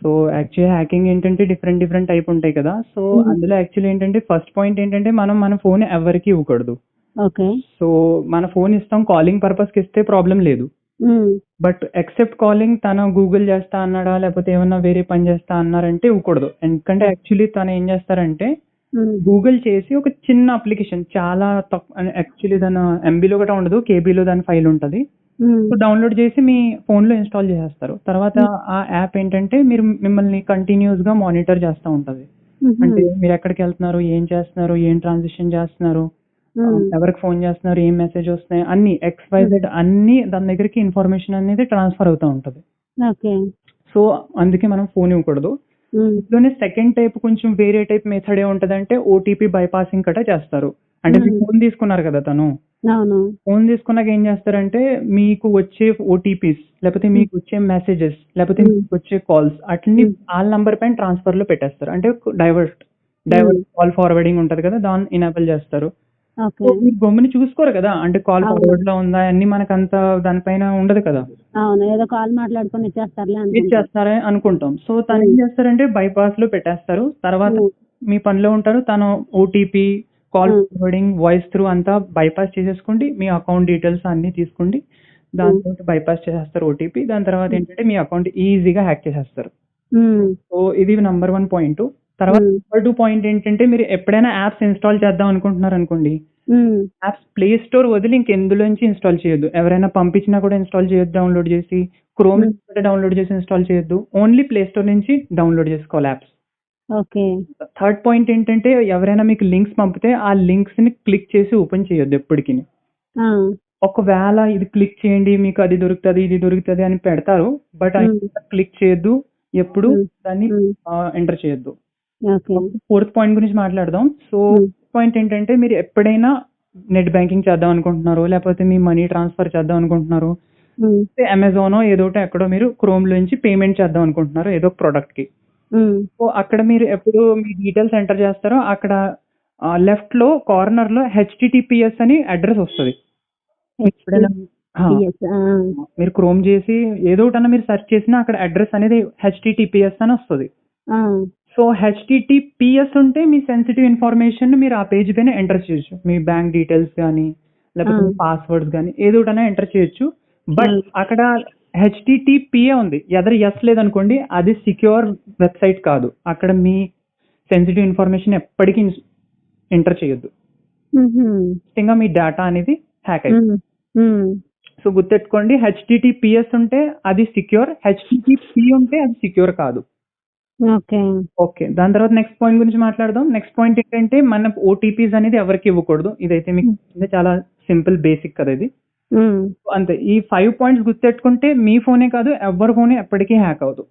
So actually hacking ఏంటంటే different different type ఉంటాయి కదా. సో అందులో యాక్చువల్లీ ఏంటంటే ఫస్ట్ పాయింట్ ఏంటంటే మనం మన ఫోన్ ఎవరికి ఇవ్వకూడదు. ఓకే. సో మన ఫోన్ ఇస్తాం, కాలింగ్ పర్పస్కి ఇస్తే ప్రాబ్లం లేదు. బట్ ఎక్సెప్ట్ కాలింగ్ తను గూగుల్ చేస్తా అన్నాడా లేకపోతే ఏమన్నా వేరే పని చేస్తా అన్నారంటే ఇవ్వకూడదు. ఎందుకంటే యాక్చువల్లీ తను ఏం చేస్తారంటే గూగుల్ చేసి ఒక చిన్న అప్లికేషన్ చాలా తక్కువ, యాక్చువల్లీ దాని ఎంబీలో కూడా ఉండదు, కేబీలో దాని ఫైల్ ఉంటుంది. సో డౌన్లోడ్ చేసి మీ ఫోన్ లో ఇన్స్టాల్ చేసేస్తారు. తర్వాత ఆ యాప్ ఏంటంటే మిమ్మల్ని కంటిన్యూస్ గా మానిటర్ చేస్తూ ఉంటది. అంటే మీరు ఎక్కడికి వెళ్తున్నారు, ఏం చేస్తున్నారు, ఏం ట్రాన్సాక్షన్ చేస్తున్నారు, ఎవరికి ఫోన్ చేస్తున్నారు, ఏం మెసేజ్ వస్తున్నాయి, అన్ని XYZ అన్ని దాని దగ్గరికి ఇన్ఫర్మేషన్ అనేది ట్రాన్స్ఫర్ అవుతూ ఉంటది. ఓకే. సో అందుకే మనం ఫోన్ ఇవ్వకూడదు. ఇందులోనే సెకండ్ టైప్ కొంచెం వేరే టైప్ మెథడ్ ఏముంటదంటే ఓటీపీ బైపాసింగ్ కట చేస్తారు. అంటే మీరు ఫోన్ తీసుకున్నారు కదా, తను అవును. ఫోన్ తీసుకున్నాక ఏం చేస్తారంటే మీకు వచ్చే ఓటీపీస్ లేకపోతే మీకు వచ్చే మెసేజెస్ లేకపోతే మీకు వచ్చే కాల్స్ అట్లని వాళ్ళ నంబర్ పైన ట్రాన్స్ఫర్ లో పెట్టేస్తారు. అంటే డైవర్ట్ కాల్ ఫార్వర్డింగ్ ఉంటది కదా, దాన్ని ఇనేబుల్ చేస్తారు. ఓకే. సో మీరు గమ్ముని చూసుకోరు కదా, అంటే కాల్ ఫార్వర్డ్ లో ఉందా అన్ని మనకంత దానిపైన ఉండదు కదా, అవును, ఏదో కాల్ మాట్లాడుకొని ఇచ్చేస్తారులే ఇచ్చేస్తారే అనుకుంటాం. సో తను ఏం చేస్తారంటే బైపాస్ లో పెట్టేస్తారు. తర్వాత మీ పనిలో ఉంటారు, తను OTP call forwarding voice through అంతా బైపాస్ చేసేసుకోండి, మీ అకౌంట్ డీటెయిల్స్ అన్ని తీసుకోండి, దాంతో బైపాస్ చేసేస్తారు ఓటీపీ. దాని తర్వాత ఏంటంటే మీ అకౌంట్ ఈజీగా హ్యాక్ చేసేస్తారు. సో ఇది నంబర్ 1 పాయింట్. తర్వాత నంబర్ 2 పాయింట్ ఏంటంటే మీరు ఎప్పుడైనా యాప్స్ ఇన్స్టాల్ చేద్దాం అనుకుంటున్నారు అనుకోండి, యాప్స్ ప్లే స్టోర్ వదిలి ఇంకెందులోంచి ఇన్స్టాల్ చేయొద్దు. ఎవరైనా పంపించినా కూడా ఇన్స్టాల్ చేయొద్దు డౌన్లోడ్ చేసి, క్రోమ్ డౌన్లోడ్ చేసి ఇన్స్టాల్ చేయొద్దు, ఓన్లీ ప్లే స్టోర్ నుంచి డౌన్లోడ్ చేసుకోవాలి యాప్స్. ఓకే. థర్డ్ పాయింట్ ఏంటంటే ఎవరైనా మీకు లింక్స్ పంపితే ఆ లింక్స్ ని క్లిక్ చేసి ఓపెన్ చేయొద్దు ఎప్పటికి. ఒకవేళ ఇది క్లిక్ చేయండి మీకు అది దొరుకుతుంది ఇది దొరుకుతుంది అని పెడతారు, బట్ క్లిక్ చేయొద్దు, ఎప్పుడు దాన్ని ఎంటర్ చేయొద్దు. ఫోర్త్ పాయింట్ గురించి మాట్లాడదాం. సో పాయింట్ ఏంటంటే మీరు ఎప్పుడైనా నెట్ బ్యాంకింగ్ చేద్దాం అనుకుంటున్నారు లేకపోతే మీ మనీ ట్రాన్స్ఫర్ చేద్దాం అనుకుంటున్నారు, అమెజాన్ ఏదో ఎక్కడో మీరు క్రోమ్ లోంచి పేమెంట్ చేద్దాం అనుకుంటున్నారు ఏదో ప్రొడక్ట్ కి. సో అక్కడ మీరు ఎప్పుడు మీ డీటెయిల్స్ ఎంటర్ చేస్తారో అక్కడ లెఫ్ట్ లో కార్నర్ లో HTTPS అని అడ్రస్ వస్తుంది. మీరు క్రోమ్ చేసి ఏదో ఒకటన్నా మీరు సెర్చ్ చేసినా అక్కడ అడ్రస్ అనేది HTTPS అని వస్తుంది. సో HTTPS ఉంటే మీ సెన్సిటివ్ ఇన్ఫర్మేషన్ మీరు ఆ పేజ్ పైన ఎంటర్ చేయొచ్చు, మీ బ్యాంక్ డీటెయిల్స్ కానీ లేకపోతే మీ పాస్వర్డ్స్ కానీ ఏదో ఒకటైనా ఎంటర్ చేయొచ్చు. బట్ అక్కడ HTTPA ఉంది, ఎదర్ ఎస్ లేదనుకోండి, అది సిక్యూర్ వెబ్సైట్ కాదు, అక్కడ మీ సెన్సిటివ్ ఇన్ఫర్మేషన్ ఎప్పటికీ ఎంటర్ చేయొద్దు, ఇంకా మీ డేటా అనేది హ్యాక్ అయ్యింది. సో గుర్తెట్టుకోండి, HTTPS ఉంటే అది సిక్యూర్, HTTP ఉంటే అది సిక్యూర్ కాదు. ఓకే. దాని తర్వాత నెక్స్ట్ పాయింట్ గురించి మాట్లాడదాం. నెక్స్ట్ పాయింట్ ఏంటంటే మన ఓటీపీస్ అనేది ఎవరికి ఇవ్వకూడదు. ఇదైతే మీకు చాలా సింపుల్ బేసిక్ కదా ఇది. అంతే. ఈ 5 పాయింట్స్ గుర్తెట్టుకుంటే మీ ఫోనే కాదు ఎవరి ఫోన్ ఎప్పటికీ హ్యాక్ అవ్వదు.